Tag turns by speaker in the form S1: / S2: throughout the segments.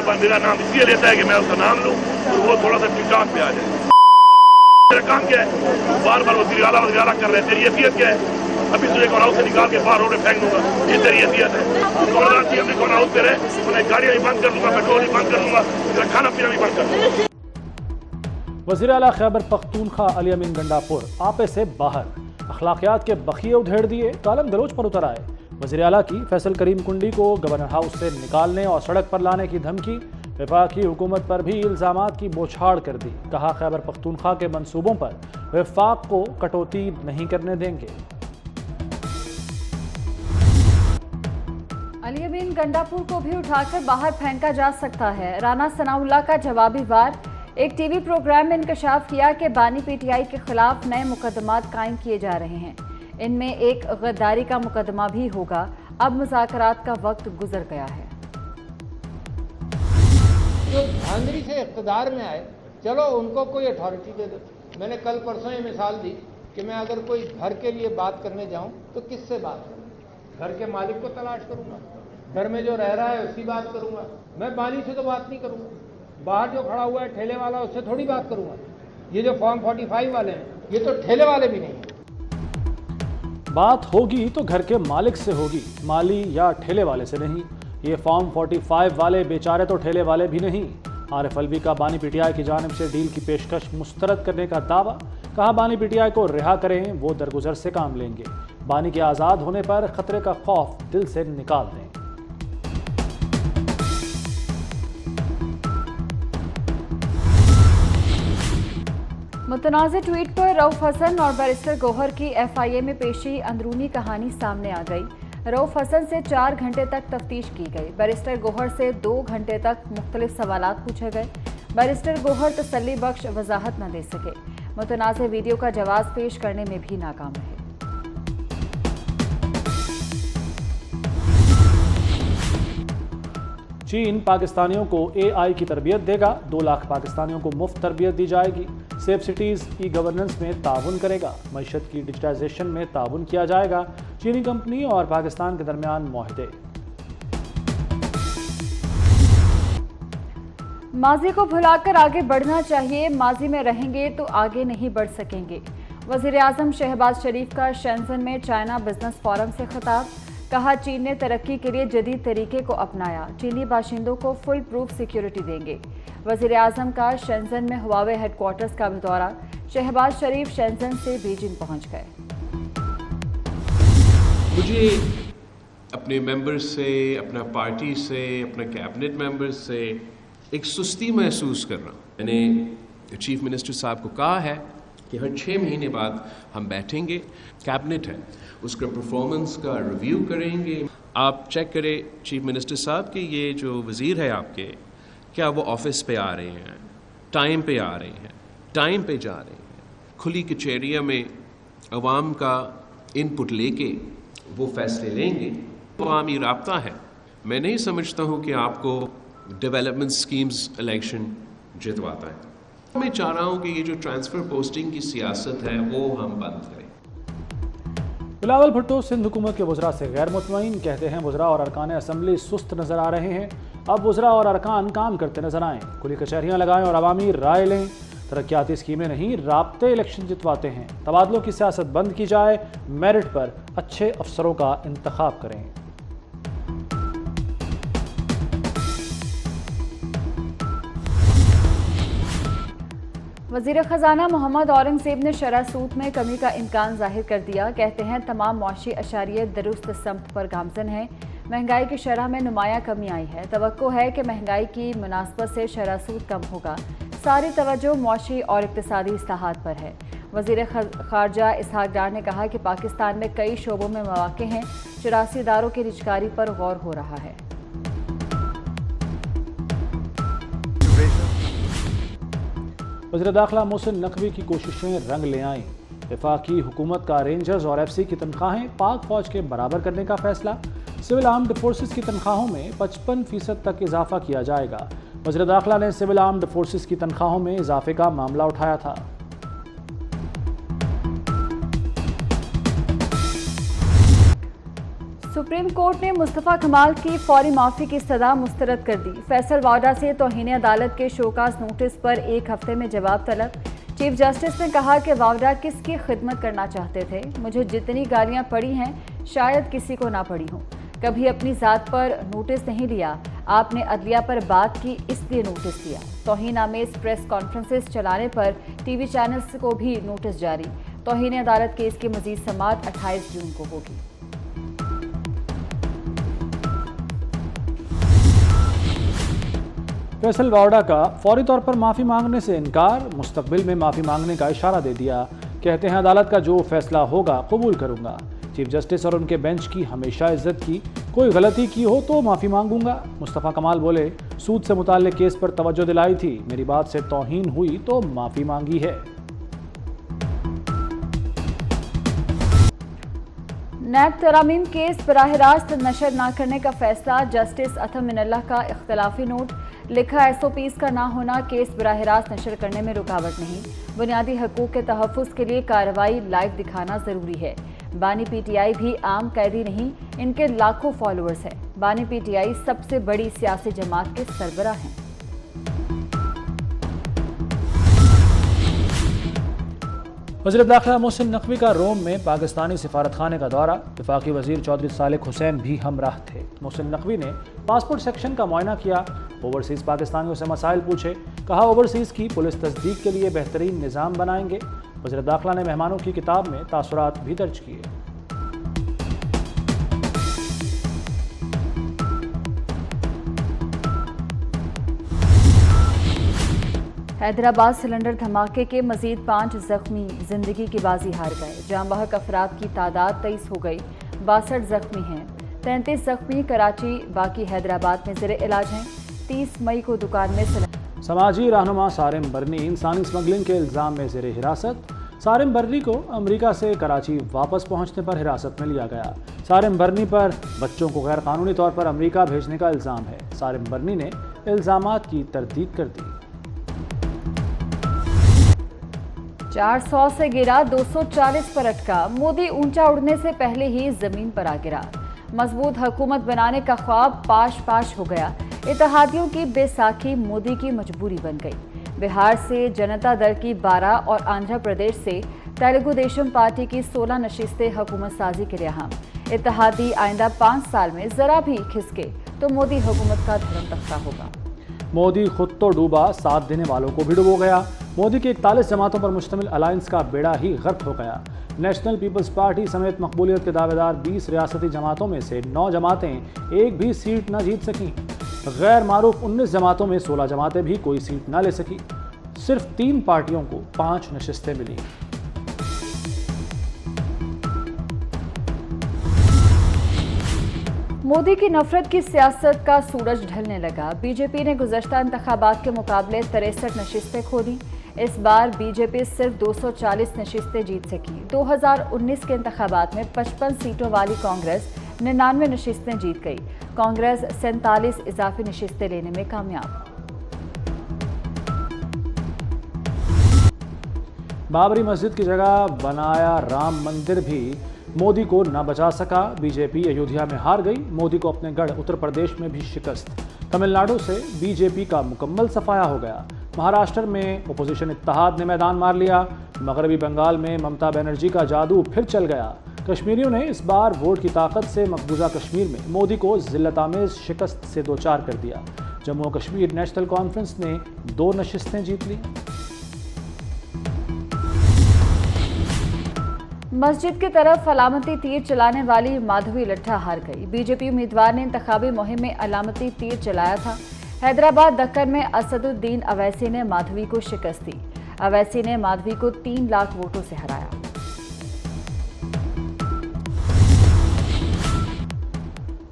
S1: बार बार मेरा नाम इसलिए लेता है कि मैं उसका नाम लूँ और वो थोड़ा सा टिकटॉक पे आ जाए। मेरा काम क्या है? बार बार वज़ीर आला कर रहे हैं, तेरी हैसियत क्या है? अभी तुझे कौन हाउस से निकाल के बाहर रोड पे फेंक दूंगा, ये तेरी हैसियत है? खबरदार थी अपने कौन हाउस पे रहे, उन्हें गाड़ियाँ भी बंद कर दूंगा, पेट्रोल भी बंद कर दूंगा, तेरा खाना पीना भी बंद कर दूंगा।
S2: वज़ीर आला खैबर पख्तूनख्वा अली अमीन गंडापुर आपे से बाहर, अखलाकियात के बखिए उधेड़ दिए, गालम गलोच पर उतर आए। वज़ीर आला की फैसल करीम कुंडी को गवर्नर हाउस से निकालने और सड़क पर लाने की धमकी, वफाकी हुकूमत पर भी इल्ज़ामात की बौछार कर दी। कहा खैबर पख्तूनख्वा के मंसूबों पर वफाक को कटौती नहीं करने देंगे।
S3: अली अमीन गंडापुर को भी उठाकर बाहर फेंका जा सकता है। राना सनाउल्लाह का जवाबी वार। एक टीवी प्रोग्राम में इंकशाफ किया कि बानी पीटीआई के खिलाफ नए मुकदमात कायम किए जा रहे हैं, इनमें एक गद्दारी का मुकदमा भी होगा। अब मुज़ाकरात का वक्त गुजर गया है।
S4: जो धांधली से इक़्तिदार में आए, चलो उनको कोई अथॉरिटी दे दो। मैंने कल परसों ये मिसाल दी कि मैं अगर कोई घर के लिए बात करने जाऊं तो किससे बात करूं? घर के मालिक को तलाश करूंगा, घर में जो रह रहा है उसकी बात करूंगा। मैं बानी से तो बात नहीं करूंगा, बाहर जो खड़ा हुआ है ठेले वाला उससे थोड़ी बात करूंगा। ये जो फॉर्म 45 वाले हैं ये तो ठेले वाले भी नहीं।
S2: बात होगी तो घर के मालिक से होगी, माली या ठेले वाले से नहीं। ये फॉर्म 45 वाले बेचारे तो ठेले वाले भी नहीं। आरिफ अलवी का बानी पीटीआई की जानिब से डील की पेशकश मुस्तरद करने का दावा। कहा बानी पीटीआई को रिहा करें, वो दरगुजर से काम लेंगे। बानी के आज़ाद होने पर खतरे का खौफ दिल से निकाल दें।
S3: मुतनाज़ ट्वीट पर रऊफ हसन और बैरिस्टर गौहर की FIA में पेशी अंदरूनी कहानी सामने आ गई। रऊफ हसन से 4 घंटे तक तफ्तीश की गई। बैरिस्टर गौहर से 2 घंटे तक मुख्तलिफ सवालात पूछे गए। बैरिस्टर गौहर तसल्ली बख्श वजाहत न दे सके। मुतनाज़ वीडियो का जवाब पेश करने में भी नाकाम रहे।
S2: चीन पाकिस्तानियों को AI की तरबियत देगा। 2 लाख पाकिस्तानियों को मुफ्त तरबियत दी जाएगी। सेफ सिटीज़ ई गवर्नेंस में ताउन करेगा। मईशत की डिजिटाइजेशन में ताउन किया जाएगा। चीनी कंपनी और पाकिस्तान के दरमियान मुआहदे।
S3: माजी को भुलाकर आगे बढ़ना चाहिए, माजी में रहेंगे तो आगे नहीं बढ़ सकेंगे। वज़ीर आज़म शहबाज शरीफ का शेंज़न में चाइना बिजनेस फोरम से खिताब। कहा चीन ने तरक्की के लिए जदीद तरीके को अपनाया, चीनी बाशिंदों को फुल प्रूफ सिक्योरिटी देंगे। वज़ीर आज़म का शेंज़न में हुआवे हेडक्वार्टर्स का भी दौरा। शहबाज शरीफ शेंज़न से बीजिंग पहुंच गए।
S5: मुझे अपने मेंबर्स से, अपना पार्टी से, अपने कैबिनेट मेंबर्स से एक सुस्ती महसूस कर रहा हूँ। मैंने चीफ मिनिस्टर साहब को कहा है कि हर 6 महीने बाद हम बैठेंगे, कैबिनेट है उसका परफॉर्मेंस का रिव्यू करेंगे। आप चेक करें चीफ मिनिस्टर साहब कि ये जो वज़ीर है आपके, क्या वो ऑफिस पे आ रहे हैं, टाइम पे आ रहे हैं, टाइम पे जा रहे हैं, खुली कचहरियों में अवाम का इनपुट लेके वो फैसले लेंगे। तो आमी राब्ता है। मैं नहीं समझता हूँ कि आपको डेवलपमेंट स्कीम्स इलेक्शन जितवाता है। मैं चाह रहा हूँ कि ये जो ट्रांसफ़र पोस्टिंग की सियासत है वो हम बंद करें।
S2: बिलावल भुट्टो सिंध हुकूमत के वज़रा से गैर मुतमईन। कहते हैं वज़रा और अरकान असम्बली सुस्त नज़र आ रहे हैं। अब वज़रा और अरकान काम करते नजर आएँ, खुली कचहरियाँ लगाएं और अवामी राय लें। तरक्याती स्कीमें नहीं, राब्ते इलेक्शन जितवाते हैं। तबादलों की सियासत बंद की जाए, मेरिट पर अच्छे अफसरों का इंतखाब करें।
S3: वज़ीर ख़ज़ाना मोहम्मद औरंगज़ेब ने शरह सूद में कमी का इम्कान जाहिर कर दिया। कहते हैं तमाम मुआशी अशारियत दुरुस्त समत पर गामज़न है। महंगाई की शरह में नुमायाँ कमी आई है। तवक्को है कि महंगाई की मुनासबत से शरह सूद कम होगा। सारी तवज्जो मुआशी और इक़्तिसादी इस्लाहात पर है। वज़ीर ख़ारजा इसहाक़ डार ने कहा कि पाकिस्तान में कई शोबों में मौक़े हैं। 84 इदारों की रिजकारी पर गौर हो रहा है।
S2: वज़ीर दाखिला मोहसिन नकवी की कोशिशें रंग ले आईं। वफाकी हुकूमत का रेंजर्स और FC की तनख्वाहें पाक फ़ौज के बराबर करने का फैसला। सिविल आर्म्ड फोर्सेस की तनख्वाहों में 55% तक इजाफा किया जाएगा। वज़ीर दाखिला ने सिविल आर्म्ड फोर्सेस की तनख्वाहों में इजाफे का मामला उठाया था।
S3: सुप्रीम कोर्ट ने मुस्तफ़ा कमाल की फौरी माफ़ी की सदा मुस्तरद कर दी। फैसल वावड़ा से तौहीन अदालत के शोकास नोटिस पर 1 हफ्ते में जवाब तलब। चीफ जस्टिस ने कहा कि वावड़ा किसकी खिदमत करना चाहते थे। मुझे जितनी गालियां पड़ी हैं शायद किसी को ना पड़ी हों। कभी अपनी ज़ात पर नोटिस नहीं लिया, आपने अदलिया पर बात की इसलिए नोटिस दिया। तौहीन आमेज प्रेस कॉन्फ्रेंसेस चलाने पर टीवी चैनल्स को भी नोटिस जारी। तौहीन अदालत केस की मजीद समाअत 28 जून को होगी।
S2: फैसल वावड़ा का फौरी तौर पर माफ़ी मांगने से इनकार, मुस्तकबिल में माफ़ी मांगने का इशारा दे दिया। कहते हैं अदालत का जो फैसला होगा कबूल करूंगा। चीफ जस्टिस और उनके बेंच की हमेशा इज्जत की, कोई गलती की हो तो माफ़ी मांगूंगा। मुस्तफ़ा कमाल बोले, सूद से मुताल्लिक केस पर तवज्जो दिलाई थी, मेरी बात से तौहीन हुई तो माफ़ी मांगी है।
S3: नैब तरामीम केस बराह रास्त नशर न करने का फैसला। जस्टिस अथम मिनल्लाह का इख्तलाफी नोट। लिखा SOPs का ना होना केस बराह रास्त नशर करने में रुकावट नहीं। बुनियादी हकूक़ के तहफ़्फ़ुज़ के लिए कार्रवाई लाइव दिखाना ज़रूरी है। बानी PTI भी आम कैदी नहीं, इनके लाखों फॉलोअर्स हैं। बानी PTI सबसे बड़ी सियासी जमात के सरबराह हैं।
S2: वज़ीर दाखिला मोहसिन नकवी का रोम में पाकिस्तानी सिफारत खाने का दौरा। वफाकी वज़ीर चौधरी सालिक हुसैन भी हमराह थे। मोहसिन नकवी ने पासपोर्ट सेक्शन का मुआयना किया, ओवरसीज़ पाकिस्तानियों से मसाइल पूछे। कहा ओवरसीज़ की पुलिस तस्दीक के लिए बेहतरीन निज़ाम बनाएंगे। वज़ीर दाखिला ने मेहमानों की किताब में तासुरात भी दर्ज किए।
S3: हैदराबाद सिलेंडर धमाके के मजीद 5 जख्मी जिंदगी की बाजी हार गए। जाँ बहक अफराद की तादाद 23 हो गई, 62 जख्मी हैं। 33 जख्मी कराची, बाकी हैदराबाद में ज़ेरे इलाज हैं। 30 मई को दुकान में
S2: समाजी रहनुमा सारिम बर्नी इंसानी स्मगलिंग के इल्ज़ाम में ज़ेरे हिरासत। सारिम बर्नी को अमेरिका से कराची वापस पहुंचने पर हिरासत में लिया गया। सारिम बर्नी पर बच्चों को गैर कानूनी तौर पर अमेरिका भेजने का इल्ज़ाम है। सारिम बर्नी ने इल्ज़ामात की तरदीद कर दी।
S3: 400 से गिरा, 240 पर अटका। मोदी ऊंचा उड़ने से पहले ही जमीन पर आ गिरा। मजबूत हुकूमत बनाने का ख्वाब पाश पाश हो गया। इत्तेहादियों की बेसाखी मोदी की मजबूरी बन गई। बिहार से जनता दल की 12 और आंध्र प्रदेश से तेलुगु देशम पार्टी की 16 नशिस्तें हुकूमत साजी के लिए अहम। इत्तेहादी आइंदा 5 साल में जरा भी खिसके तो मोदी हुकूमत का धर्म तख्ता होगा।
S2: मोदी खुद तो डूबा, साथ देने वालों को भी डुबो गया। मोदी की 41 जमातों पर मुश्तमिल अलायंस का बेड़ा ही गर्क हो गया। नेशनल पीपल्स पार्टी समेत मकबूलियत के दावेदार 20 रियासती जमातों में से 9 जमातें एक भी सीट न जीत सकीं। गैर मारूफ 19 जमातों में 16 जमातें भी कोई सीट न ले सकी। सिर्फ 3 पार्टियों को 5 नशिस्तें मिली।
S3: मोदी की नफरत की सियासत का सूरज ढलने लगा। बीजेपी ने गुज़श्ता इंतखाबात के मुकाबले 63 नशिस्तें खो दी। इस बार बीजेपी सिर्फ 240 नशिस्तें जीत सकी। 2019 के इंतखाबात में 55 सीटों वाली कांग्रेस 99 नशिस्तें जीत गई। कांग्रेस 47 इजाफी नशिस्तें लेने में कामयाब।
S2: बाबरी मस्जिद की जगह बनाया राम मंदिर भी मोदी को न बचा सका। बीजेपी अयोध्या में हार गई। मोदी को अपने गढ़ उत्तर प्रदेश में भी शिकस्त। तमिलनाडु से बीजेपी का मुकम्मल सफाया हो गया। महाराष्ट्र में अपोजिशन इत्तेहाद ने मैदान मार लिया। मगरबी बंगाल में ममता बनर्जी का जादू फिर चल गया। कश्मीरियों ने इस बार वोट की ताकत से मकबूजा कश्मीर में मोदी को जिल्लतामेज शिकस्त से दो चार कर दिया। जम्मू और कश्मीर नेशनल कॉन्फ्रेंस ने 2 नशिस्तें जीत ली।
S3: मस्जिद की तरफ अलामती तीर चलाने वाली माधवी लट्ठा हार गई। बीजेपी उम्मीदवार ने इंतखाबी मुहिम में अलामती तीर चलाया था। हैदराबाद दक्कन में असदुद्दीन अवैसी ने माधवी को शिकस्त दी। अवैसी ने माधवी को 3 लाख वोटों से हराया।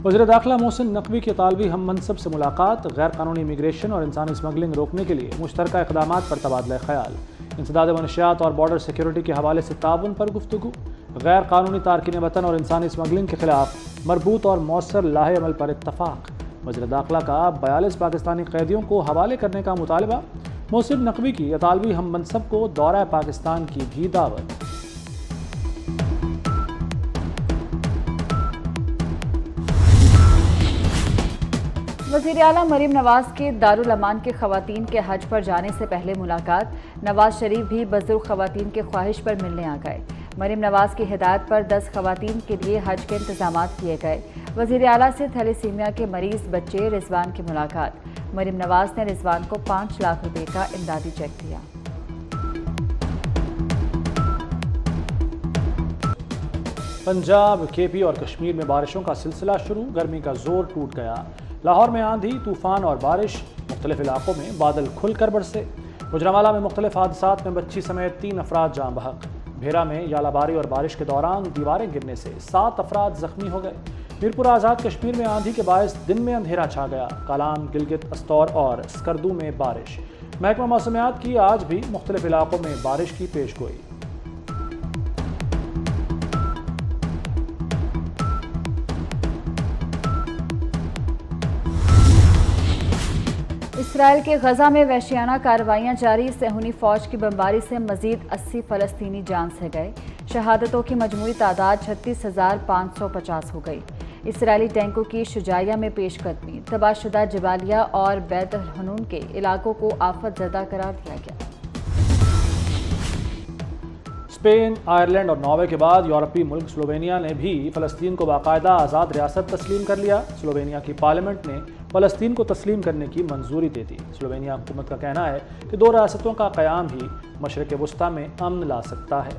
S2: वज़ीर दाखिला मोहसिन नकवी के तालबी हम मनसब से मुलाकात। गैर कानूनी इमिग्रेशन और इंसानी स्मगलिंग रोकने के लिए मुश्तरका इक़दामात पर तबादला ख्याल। इंसदाद मनशियात और बॉर्डर सिक्योरिटी के हवाले से ताउन पर गुफ्तगू। गैर कानूनी तारकीन वतन और इंसानी स्मगलिंग के खिलाफ मरबूत और मौसर लाहे अमल पर इत्तफाक। वज़ीर दाखिला का 42 पाकिस्तानी कैदियों को हवाले करने का मुतालबा। मोहसिन नकवी की अतालवी हम मनसब को दौरा पाकिस्तान की भी दावत।
S3: वज़ीर आला मरीम नवाज की दारुल अमान के ख़वातीन के हज पर जाने से पहले मुलाकात। नवाज शरीफ भी बुज़ुर्ग ख़वातीन के ख्वाहिश पर मिलने आ गए। मरीम नवाज की हिदायत पर 10 ख़वातीन के लिए हज के इंतजामात किए गए। वज़ीर आला से थैलेसीमिया के मरीज बच्चे रिजवान की मुलाकात। मरीम नवाज ने रिजवान को 5 लाख रुपए का इमदादी चेक दिया।
S2: पंजाब, केपी और कश्मीर में बारिशों का सिलसिला शुरू। गर्मी का जोर टूट गया। लाहौर में आंधी, तूफान और बारिश। मुख्तलिफ इलाकों में बादल खुलकर बरसे। गुजरांवाला में मुख्तलिफ हादसात में बच्ची समेत 3 अफराद जाँ बहक। भेरा में यालाबारी और बारिश के दौरान दीवारें गिरने से 7 अफराद जख्मी हो गए। मीरपुर आज़ाद कश्मीर में आंधी के बायस दिन में अंधेरा छा गया। कालान, गिलगित, अस्तौर और स्कर्दू में बारिश। महकमा मौसमियात की आज भी मुख्तलिफ इलाकों में बारिश की पेशगोई।
S3: इसराइल के गजा में वहशियाना कार्रवाइयां जारी। सेहूनी फौज की बमबारी से मजीद 80 फ़लस्तीनी जान से गए। शहादतों की मजमूई तादाद 36,550 हो गई। इसराइली टैंकों की शुजाइया में पेशकदमी। तबाहशुदा जबालिया और बैत अल हनून के इलाकों को आफत ज़दा करार दिया गया।
S2: स्पेन, आयरलैंड और नॉर्वे के बाद यूरोपीय मुल्क स्लोवेनिया ने भी फ़लस्तीन को बाकायदा आज़ाद रियासत तस्लीम कर लिया। स्लोवेनिया की पार्लियामेंट ने फ़लस्तीन को तस्लीम करने की मंजूरी दे दी। स्लोवेनिया हुकूमत का कहना है कि 2 रियासतों का क़याम ही मशरक़ वस्ता में अमन ला सकता है।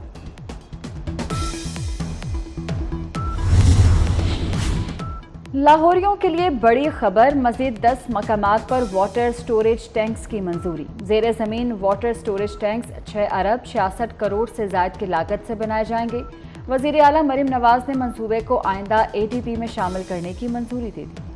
S3: लाहौरियों के लिए बड़ी खबर। मज़ीद 10 मकामात पर वाटर स्टोरेज टैंक्स की मंजूरी। ज़ेर ज़मीन वाटर स्टोरेज टैंक्स 6 अरब 66 करोड़ से ज़ायद की लागत से बनाए जाएंगे। वज़ीर आला मरीम नवाज ने मंसूबे को आइंदा ATP में शामिल करने की मंजूरी दे दी।